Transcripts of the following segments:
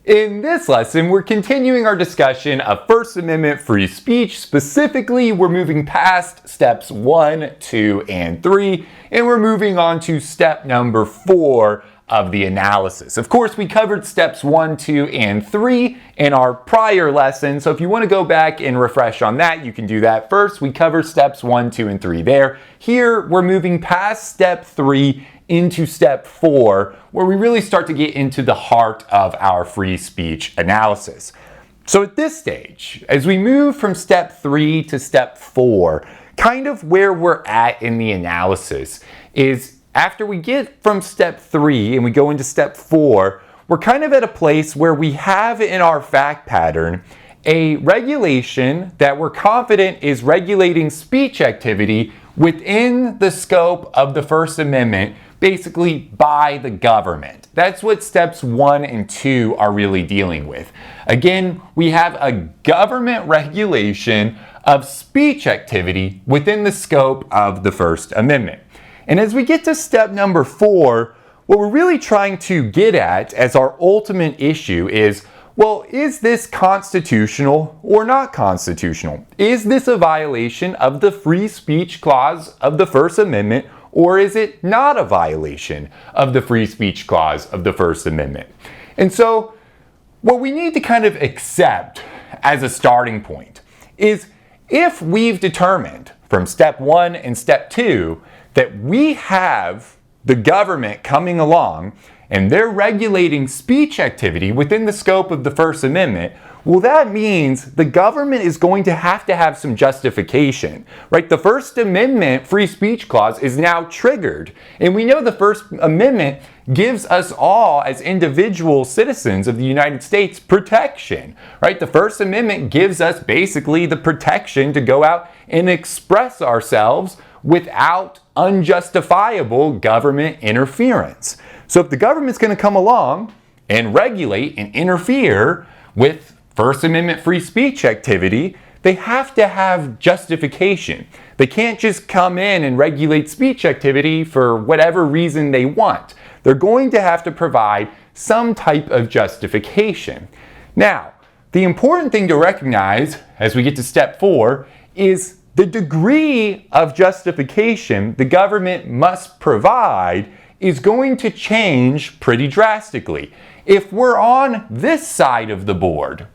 In this lesson, we're continuing our discussion of First Amendment free speech. Specifically, we're moving past steps 1, 2, and 3, and we're moving on to step number 4 of the analysis. Of course, we covered steps 1, 2, and 3 in our prior lesson, so if you want to go back and refresh on that, you can do that first. We cover steps 1, 2, and 3 there. Here, we're moving past step 3 into step 4, where we really start to get into the heart of our free speech analysis. So at this stage, as we move from step 3 to step 4, kind of where we're at in the analysis is after we get from step 3 and we go into step 4, we're kind of at a place where we have in our fact pattern a regulation that we're confident is regulating speech activity within the scope of the First Amendment, basically by the government. That's what steps 1 and 2 are really dealing with. Again, we have a government regulation of speech activity within the scope of the First Amendment. And as we get to step number 4, what we're really trying to get at as our ultimate issue is, well, is this constitutional or not constitutional? Is this a violation of the free speech clause of the First Amendment, or is it not a violation of the free speech clause of the First Amendment? And so what we need to kind of accept as a starting point is if we've determined from step 1 and step 2 that we have the government coming along and they're regulating speech activity within the scope of the First Amendment, well, that means the government is going to have some justification, right? The First Amendment free speech clause is now triggered. And we know the First Amendment gives us all, as individual citizens of the United States, protection, right? The First Amendment gives us basically the protection to go out and express ourselves without unjustifiable government interference. So if the government's going to come along and regulate and interfere with First Amendment free speech activity, they have to have justification. They can't just come in and regulate speech activity for whatever reason they want. They're going to have to provide some type of justification. Now, the important thing to recognize as we get to step 4 is the degree of justification the government must provide is going to change pretty drastically. If we're on this side of the board,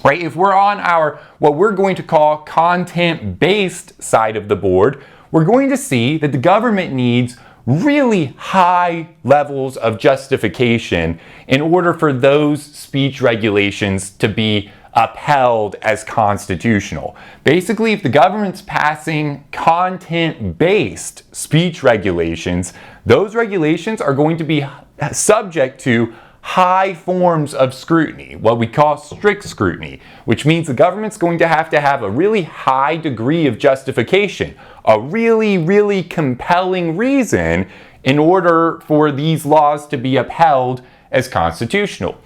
right, if we're on our, what we're going to call content-based side of the board, we're going to see that the government needs really high levels of justification in order for those speech regulations to be upheld as constitutional. Basically, if the government's passing content-based speech regulations, those regulations are going to be subject to high forms of scrutiny, what we call strict scrutiny, which means the government's going to have a really high degree of justification, a really, really compelling reason in order for these laws to be upheld as constitutional.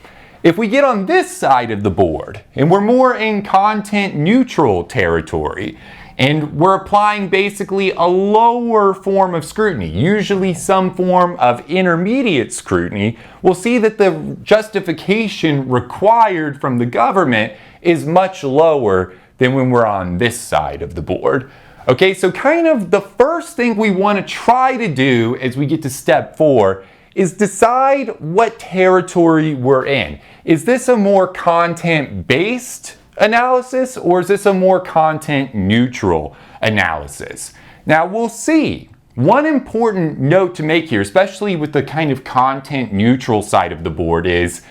If we get on this side of the board and we're more in content neutral territory and we're applying basically a lower form of scrutiny, usually some form of intermediate scrutiny, we'll see that the justification required from the government is much lower than when we're on this side of the board. Okay, so kind of the first thing we want to try to do as we get to step 4 is decide what territory we're in. Is this a more content-based analysis or is this a more content-neutral analysis? Now we'll see. One important note to make here, especially with the kind of content-neutral side of the board is,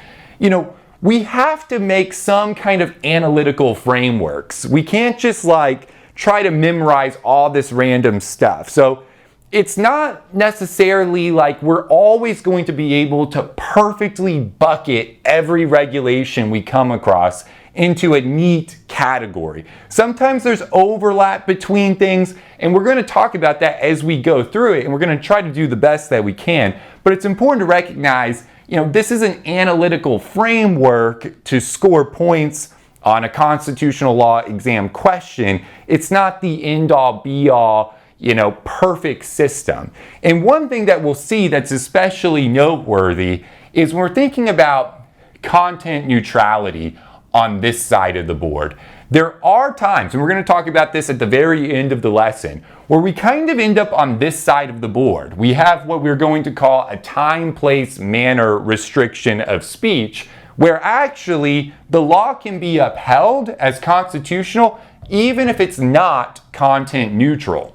we have to make some kind of analytical frameworks. We can't just try to memorize all this random stuff. So it's not necessarily like we're always going to be able to perfectly bucket every regulation we come across into a neat category. Sometimes there's overlap between things, and we're going to talk about that as we go through it, and we're going to try to do the best that we can. But it's important to recognize, this is an analytical framework to score points on a constitutional law exam question. It's not the end-all, be-all, perfect system. And one thing that we'll see that's especially noteworthy is when we're thinking about content neutrality on this side of the board. There are times, and we're going to talk about this at the very end of the lesson, where we kind of end up on this side of the board. We have what we're going to call a time, place, manner restriction of speech, where actually the law can be upheld as constitutional even if it's not content neutral.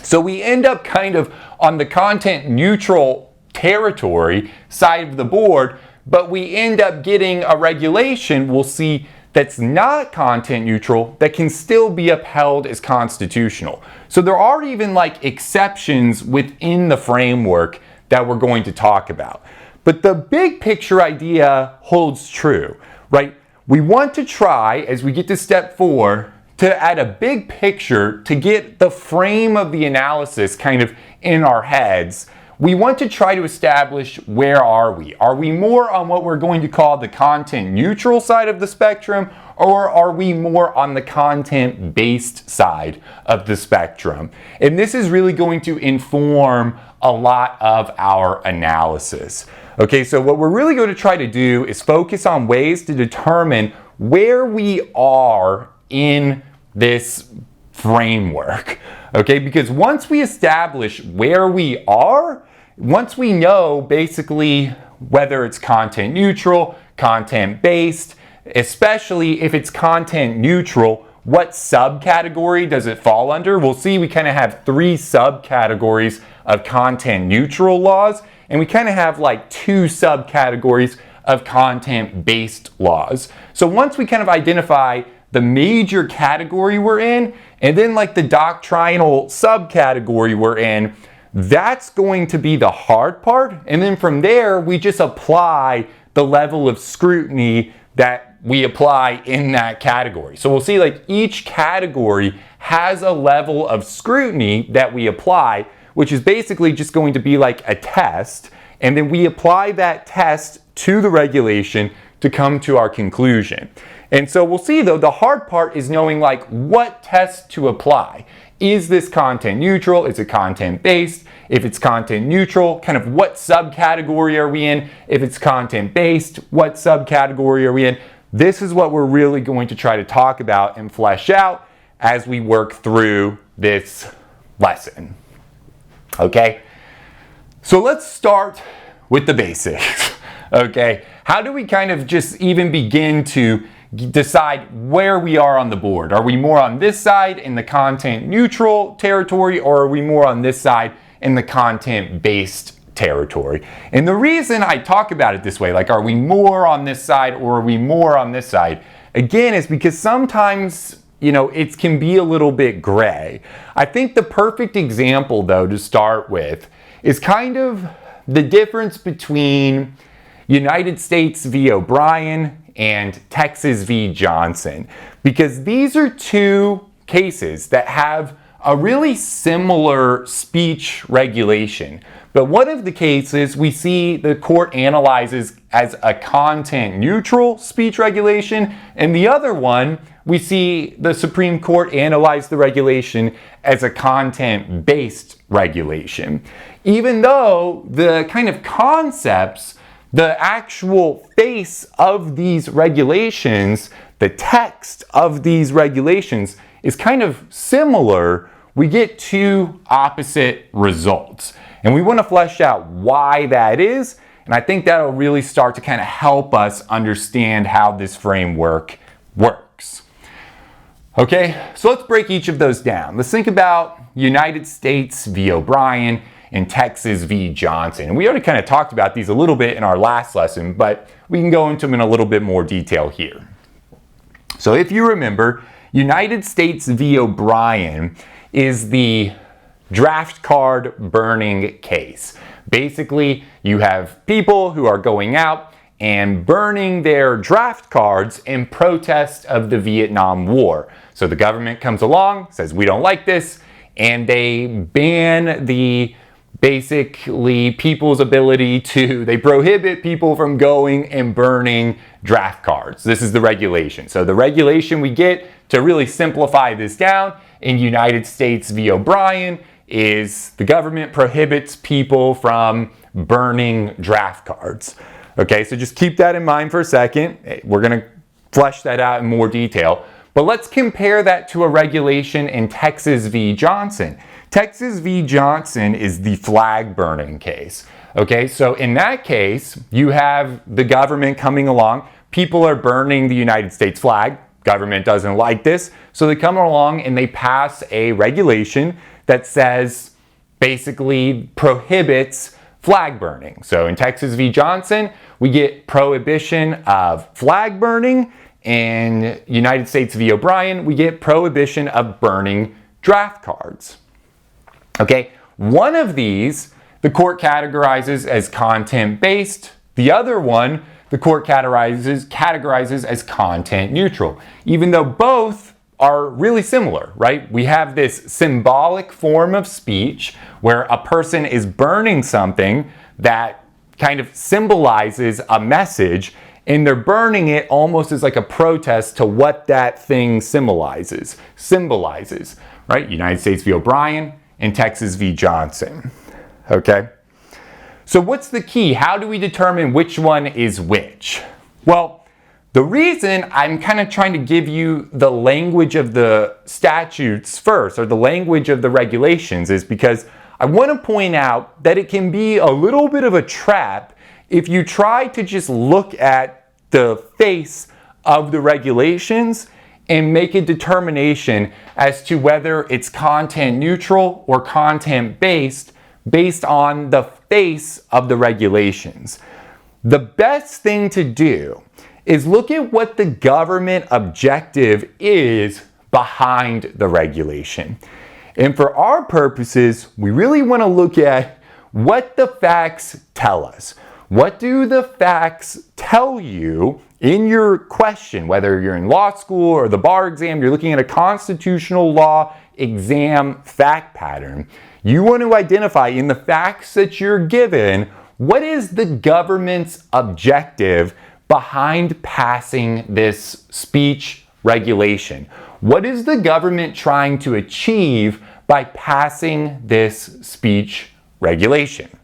So we end up kind of on the content neutral territory side of the board, but we end up getting a regulation we'll see that's not content neutral that can still be upheld as constitutional. So there are even like exceptions within the framework that we're going to talk about. But the big picture idea holds true, right? We want to try, as we get to step 4, to add a big picture to get the frame of the analysis kind of in our heads. We want to try to establish, where are we? Are we more on what we're going to call the content neutral side of the spectrum, or are we more on the content based side of the spectrum? And this is really going to inform a lot of our analysis. Okay, so what we're really going to try to do is focus on ways to determine where we are in this framework. Okay, because once we establish where we are, once we know basically whether it's content neutral, content based, especially if it's content neutral, what subcategory does it fall under? We'll see we kind of have 3 subcategories of content neutral laws, and we kind of have like 2 subcategories of content based laws. So once we kind of identify the major category we're in, and then like the doctrinal subcategory we're in, that's going to be the hard part. And then from there, we just apply the level of scrutiny that we apply in that category. So we'll see like each category has a level of scrutiny that we apply, which is basically just going to be like a test. And then we apply that test to the regulation to come to our conclusion. And so we'll see though, the hard part is knowing like what test to apply. Is this content neutral? Is it content based? If it's content neutral, kind of what subcategory are we in? If it's content based, what subcategory are we in? This is what we're really going to try to talk about and flesh out as we work through this lesson. Okay, so let's start with the basics. Okay, how do we kind of just even begin to decide where we are on the board? Are we more on this side in the content neutral territory, or are we more on this side in the content based territory? And the reason I talk about it this way, like are we more on this side or are we more on this side, again, is because sometimes, you know, it can be a little bit gray. I think the perfect example though to start with is kind of the difference between United States v. O'Brien and Texas v. Johnson, because these are 2 cases that have a really similar speech regulation. But one of the cases we see the court analyzes as a content neutral speech regulation, and the other one we see the Supreme Court analyze the regulation as a content based regulation. Even though the kind of concepts, the actual face of these regulations, the text of these regulations is kind of similar, we get 2 opposite results. And we want to flesh out why that is, and I think that'll really start to kind of help us understand how this framework works. Okay, so let's break each of those down. Let's think about United States v. O'Brien and Texas v. Johnson. And we already kind of talked about these a little bit in our last lesson, but we can go into them in a little bit more detail here. So if you remember, United States v. O'Brien is the draft card burning case. Basically, you have people who are going out and burning their draft cards in protest of the Vietnam War. So the government comes along, says we don't like this, and they ban the basically people's ability to, they prohibit people from going and burning draft cards. This is the regulation. So the regulation we get to really simplify this down in United States v. O'Brien is the government prohibits people from burning draft cards. Okay, so just keep that in mind for a second. We're going to flesh that out in more detail. But let's compare that to a regulation in Texas v. Johnson. Texas v. Johnson is the flag burning case. Okay, so in that case, you have the government coming along. People are burning the United States flag. Government doesn't like this. So they come along and they pass a regulation that says, basically prohibits flag burning. So in Texas v. Johnson, we get prohibition of flag burning. In United States v. O'Brien, we get prohibition of burning draft cards. Okay, one of these, the court categorizes as content-based. The other one, the court categorizes as content-neutral, even though both are really similar, right? We have this symbolic form of speech where a person is burning something that kind of symbolizes a message, and they're burning it almost as like a protest to what that thing symbolizes, right? United States v. O'Brien and Texas v. Johnson, okay? So what's the key? How do we determine which one is which? Well, the reason I'm kind of trying to give you the language of the statutes first, or the language of the regulations, is because I want to point out that it can be a little bit of a trap if you try to just look at the face of the regulations and make a determination as to whether it's content neutral or content based on the face of the regulations. The best thing to do is look at what the government objective is behind the regulation. And for our purposes, we really want to look at what the facts tell us. What do the facts tell you in your question, whether you're in law school or the bar exam, you're looking at a constitutional law exam fact pattern. You want to identify in the facts that you're given, what is the government's objective behind passing this speech regulation? What is the government trying to achieve by passing this speech regulation?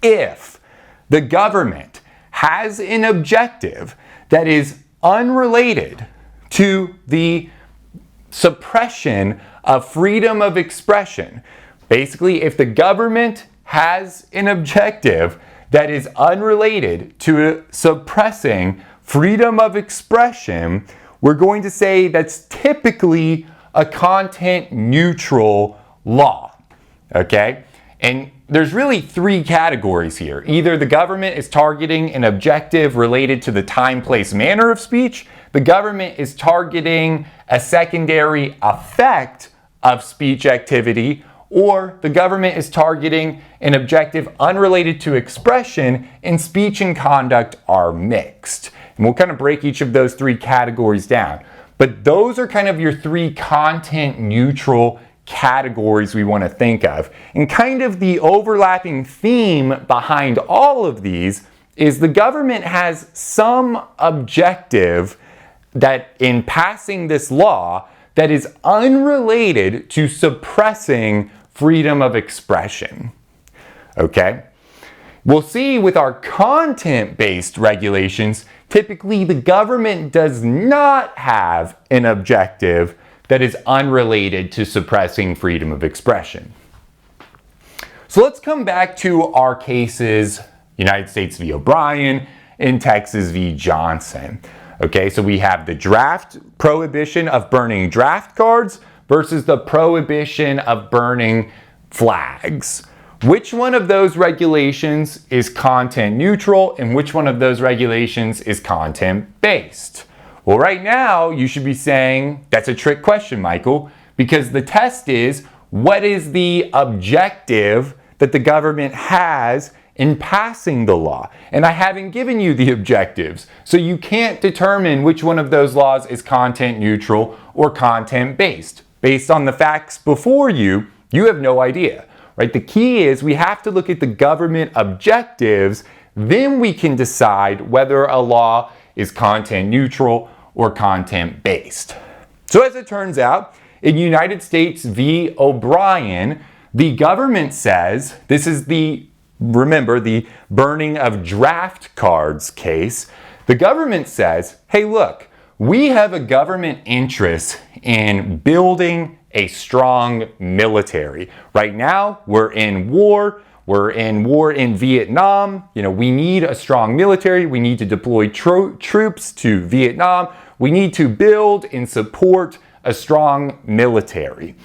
If the government has an objective that is unrelated to the suppression of freedom of expression, basically, if the government has an objective that is unrelated to suppressing freedom of expression, we're going to say that's typically a content neutral law, okay? And there's really three categories here. Either the government is targeting an objective related to the time, place, manner of speech, the government is targeting a secondary effect of speech activity, or the government is targeting an objective unrelated to expression, and speech and conduct are mixed. And we'll kind of break each of those three categories down. But those are kind of your three content neutral categories we want to think of. And kind of the overlapping theme behind all of these is the government has some objective that in passing this law that is unrelated to suppressing freedom of expression. Okay? We'll see with our content-based regulations, typically the government does not have an objective that is unrelated to suppressing freedom of expression. So let's come back to our cases, United States v. O'Brien and Texas v. Johnson. Okay, so we have the draft prohibition of burning draft cards versus the prohibition of burning flags. Which one of those regulations is content neutral and which one of those regulations is content based? Well, right now you should be saying that's a trick question, Michael, because the test is what is the objective that the government has in passing the law? And I haven't given you the objectives, so you can't determine which one of those laws is content neutral or content based. Based on the facts before you, you have no idea. Right? The key is we have to look at the government objectives, then we can decide whether a law is content neutral or content based. So as it turns out, in United States v. O'Brien, the government says, this is the remember the burning of draft cards case, the government says, hey, look, we have a government interest in building a strong military. Right now, we're in war. We're in war in Vietnam. We need a strong military. We need to deploy troops to Vietnam. We need to build and support a strong military.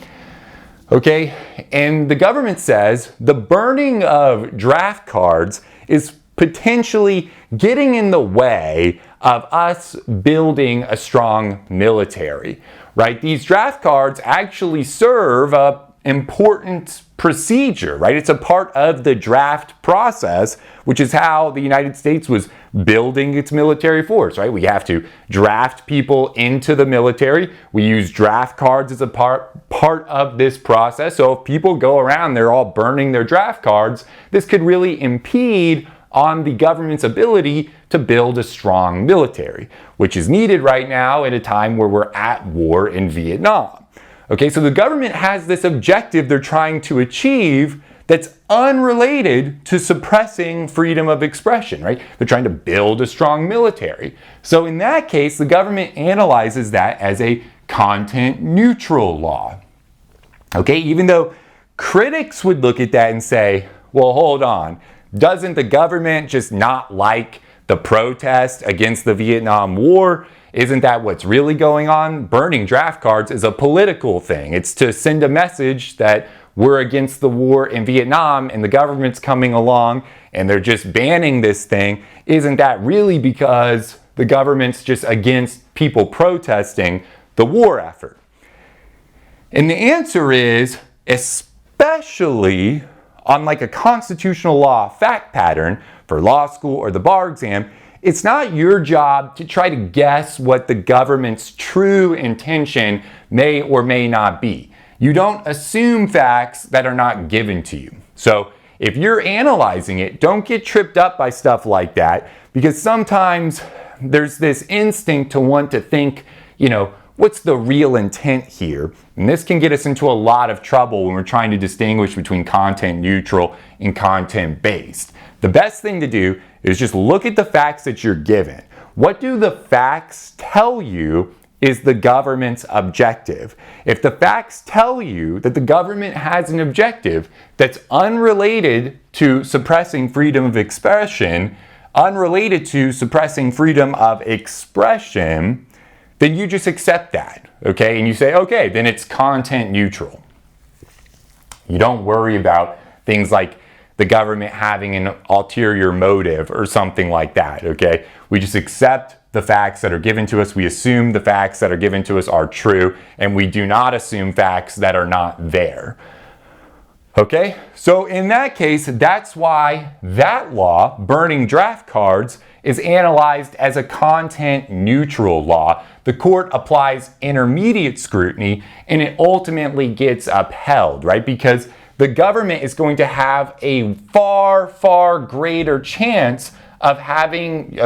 Okay, and the government says the burning of draft cards is potentially getting in the way of us building a strong military, right? These draft cards actually serve an important procedure, right? It's a part of the draft process, which is how the United States was building its military force, right? We have to draft people into the military. We use draft cards as a part of this process. So if people go around, they're all burning their draft cards, this could really impede on the government's ability to build a strong military, which is needed right now at a time where we're at war in Vietnam. Okay, so the government has this objective they're trying to achieve that's unrelated to suppressing freedom of expression, right? They're trying to build a strong military. So in that case, the government analyzes that as a content neutral law. Okay, even though critics would look at that and say, well, hold on, doesn't the government just not like the protest against the Vietnam War? Isn't that what's really going on? Burning draft cards is a political thing. It's to send a message that we're against the war in Vietnam and the government's coming along and they're just banning this thing. Isn't that really because the government's just against people protesting the war effort? And the answer is, especially on like a constitutional law fact pattern for law school or the bar exam, it's not your job to try to guess what the government's true intention may or may not be. You don't assume facts that are not given to you. So if you're analyzing it, don't get tripped up by stuff like that, because sometimes there's this instinct to want to think, what's the real intent here? And this can get us into a lot of trouble when we're trying to distinguish between content neutral and content based. The best thing to do is just look at the facts that you're given. What do the facts tell you is the government's objective? If the facts tell you that the government has an objective that's unrelated to suppressing freedom of expression, then you just accept that, okay? And you say, okay, then it's content neutral. You don't worry about things like the government having an ulterior motive or something like that, okay? We just accept the facts that are given to us. We assume the facts that are given to us are true, and we do not assume facts that are not there. Okay? So in that case, that's why that law, burning draft cards, is analyzed as a content neutral law. The court applies intermediate scrutiny and it ultimately gets upheld, right? Because the government is going to have a far, far greater chance of having,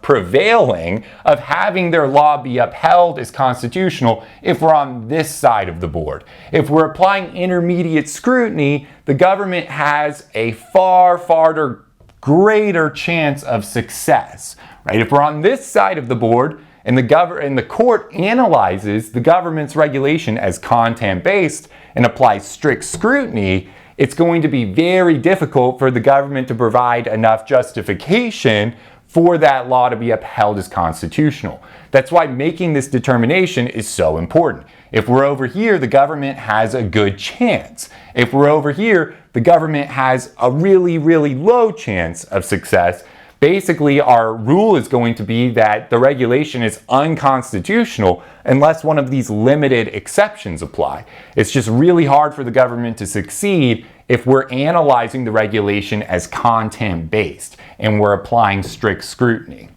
prevailing, of having their law be upheld as constitutional if we're on this side of the board. If we're applying intermediate scrutiny, the government has a far, far greater chance of success, right? If we're on this side of the board and the court analyzes the government's regulation as content-based and applies strict scrutiny, it's going to be very difficult for the government to provide enough justification for that law to be upheld as constitutional. That's why making this determination is so important. If we're over here, the government has a good chance. If we're over here, the government has a really, really low chance of success. Basically, our rule is going to be that the regulation is unconstitutional unless one of these limited exceptions apply. It's just really hard for the government to succeed if we're analyzing the regulation as content-based and we're applying strict scrutiny,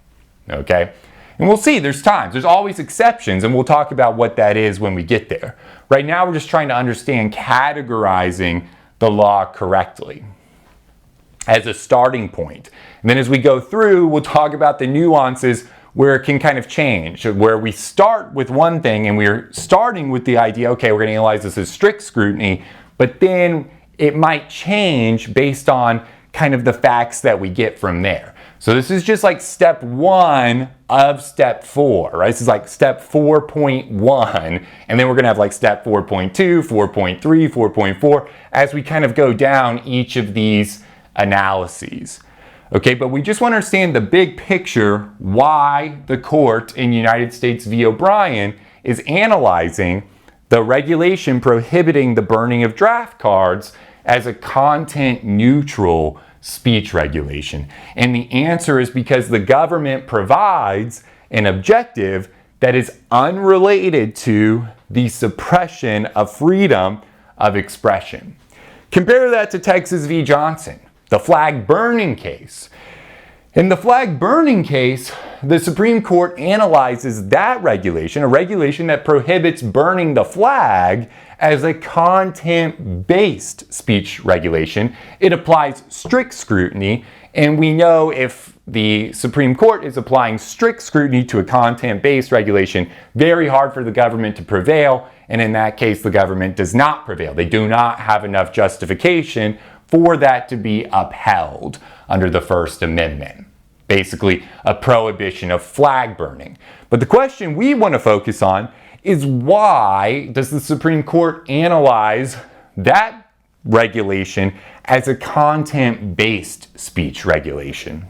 okay? And we'll see, there's always exceptions, and we'll talk about what that is when we get there. Right now, we're just trying to understand categorizing the law correctly as a starting point. And then as we go through, we'll talk about the nuances where it can kind of change, where we start with one thing and we're starting with the idea, okay, we're going to analyze this as strict scrutiny, but then it might change based on kind of the facts that we get from there. So this is just like step 1 of step 4, right? This is like step 4.1, and then we're gonna have like step 4.2, 4.3, 4.4, as we kind of go down each of these analyses. Okay, but we just want to understand the big picture, why the court in United States v. O'Brien is analyzing the regulation prohibiting the burning of draft cards as a content-neutral speech regulation. And the answer is because the government provides an objective that is unrelated to the suppression of freedom of expression. Compare that to Texas v. Johnson, the flag burning case. In the flag burning case, the Supreme Court analyzes that regulation, a regulation that prohibits burning the flag, as a content-based speech regulation. It applies strict scrutiny, and we know if the Supreme Court is applying strict scrutiny to a content-based regulation, very hard for the government to prevail, and in that case, the government does not prevail. They do not have enough justification for that to be upheld under the First Amendment. Basically, a prohibition of flag burning. But the question we want to focus on is, why does the Supreme Court analyze that regulation as a content-based speech regulation?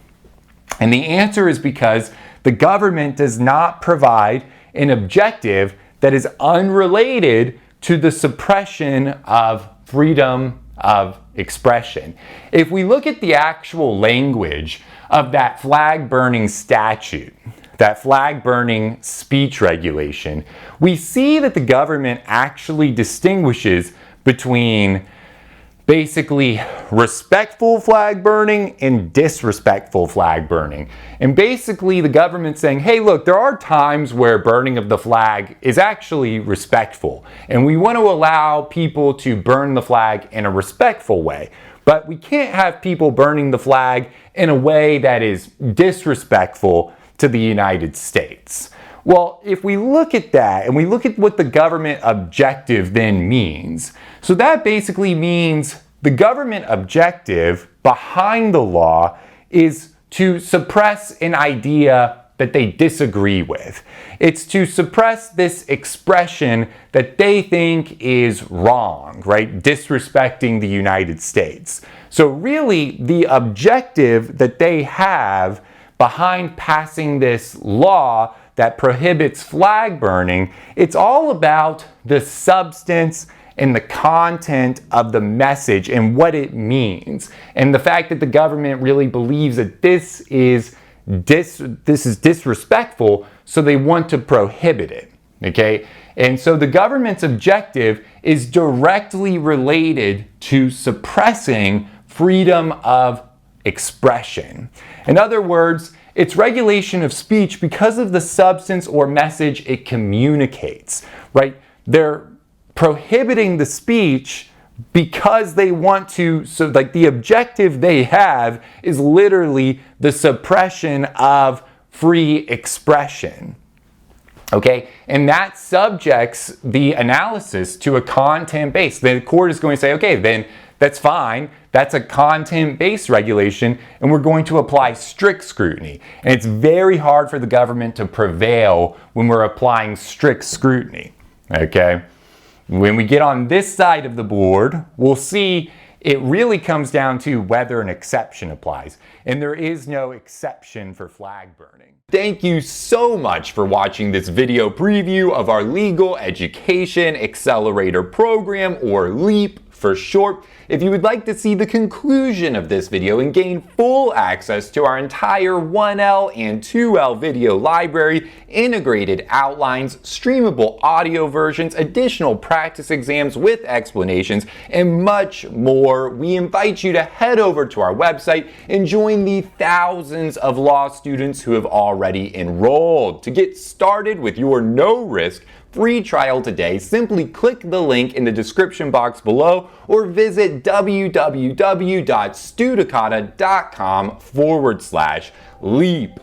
And the answer is because the government does not provide an objective that is unrelated to the suppression of freedom of expression. If we look at the actual language of that flag burning statute, that flag burning speech regulation, we see that the government actually distinguishes between basically respectful flag burning and disrespectful flag burning. And basically the government's saying, hey, look, there are times where burning of the flag is actually respectful, and we want to allow people to burn the flag in a respectful way. But we can't have people burning the flag in a way that is disrespectful to the United States. Well, if we look at that and we look at what the government objective then means, so that basically means the government objective behind the law is to suppress an idea that they disagree with. It's to suppress this expression that they think is wrong, right? Disrespecting the United States. So really, the objective that they have behind passing this law that prohibits flag burning, it's all about the substance and the content of the message and what it means. And the fact that the government really believes that this is disrespectful, so they want to prohibit it, okay? And so the government's objective is directly related to suppressing freedom of expression. In other words, it's regulation of speech because of the substance or message it communicates, right? They're prohibiting the speech because they want to, so like the objective they have is literally the suppression of free expression. Okay, and that subjects the analysis to a content base. The court is going to say, okay, then that's fine. That's a content-based regulation, and we're going to apply strict scrutiny. And it's very hard for the government to prevail when we're applying strict scrutiny. Okay? When we get on this side of the board, we'll see it really comes down to whether an exception applies. And there is no exception for flag burning. Thank you so much for watching this video preview of our Legal Education Accelerator Program, or LEAP for short. If you would like to see the conclusion of this video and gain full access to our entire 1L and 2L video library, integrated outlines, streamable audio versions, additional practice exams with explanations, and much more, we invite you to head over to our website and join the thousands of law students who have already enrolled. To get started with your no-risk free trial today, simply click the link in the description box below or visit www.studicata.com/leap.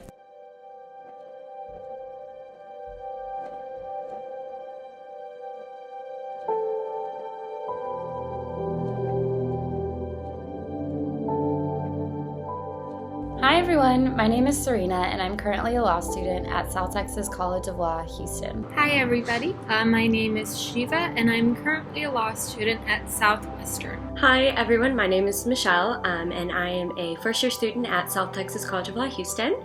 My name is Serena, and I'm currently a law student at South Texas College of Law, Houston. Hi everybody, my name is Shiva, and I'm currently a law student at Southwestern. Hi everyone, my name is Michelle, and I am a first-year student at South Texas College of Law, Houston.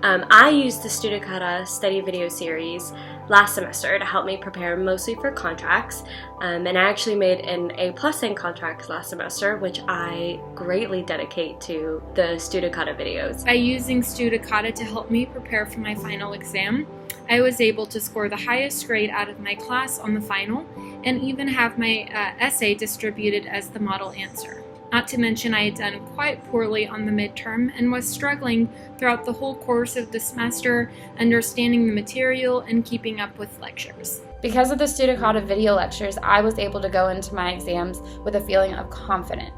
I used the Studicata study video series last semester to help me prepare mostly for contracts, and I actually made an A+ in contracts last semester, which I greatly dedicate to the Studicata videos. By using Studicata to help me prepare for my final exam, I was able to score the highest grade out of my class on the final, and even have my essay distributed as the model answer. Not to mention I had done quite poorly on the midterm and was struggling throughout the whole course of the semester, understanding the material and keeping up with lectures. Because of the Studicata video lectures, I was able to go into my exams with a feeling of confidence.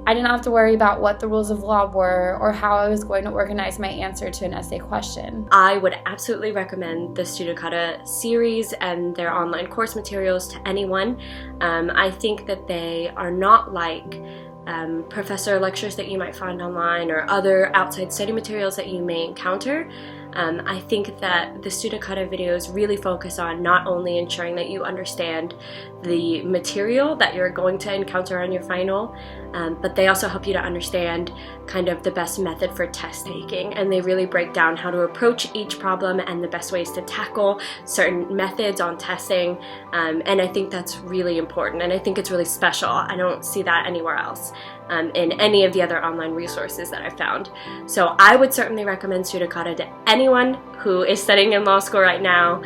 I didn't have to worry about what the rules of law were or how I was going to organize my answer to an essay question. I would absolutely recommend the Studicata series and their online course materials to anyone. I think that they are not like professor lectures that you might find online or other outside study materials that you may encounter. I think that the Studicata videos really focus on not only ensuring that you understand the material that you're going to encounter on your final, but they also help you to understand kind of the best method for test taking, and they really break down how to approach each problem and the best ways to tackle certain methods on testing, and I think that's really important, and I think it's really special. I don't see that anywhere else in any of the other online resources that I've found. So I would certainly recommend Studicata to anyone who is studying in law school right now.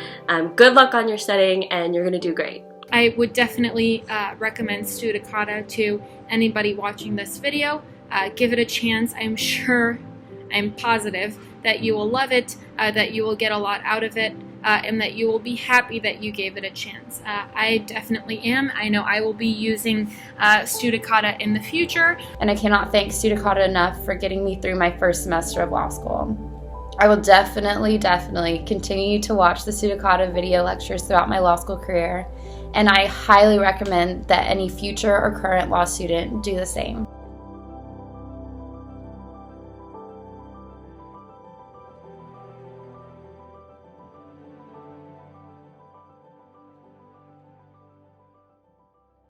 Good luck on your studying, and you're going to do great. I would definitely recommend Studicata to anybody watching this video. Give it a chance. I'm positive that you will love it, that you will get a lot out of it, and that you will be happy that you gave it a chance. I definitely am. I know I will be using Studicata in the future. And I cannot thank Studicata enough for getting me through my first semester of law school. I will definitely continue to watch the Studicata video lectures throughout my law school career, and I highly recommend that any future or current law student do the same.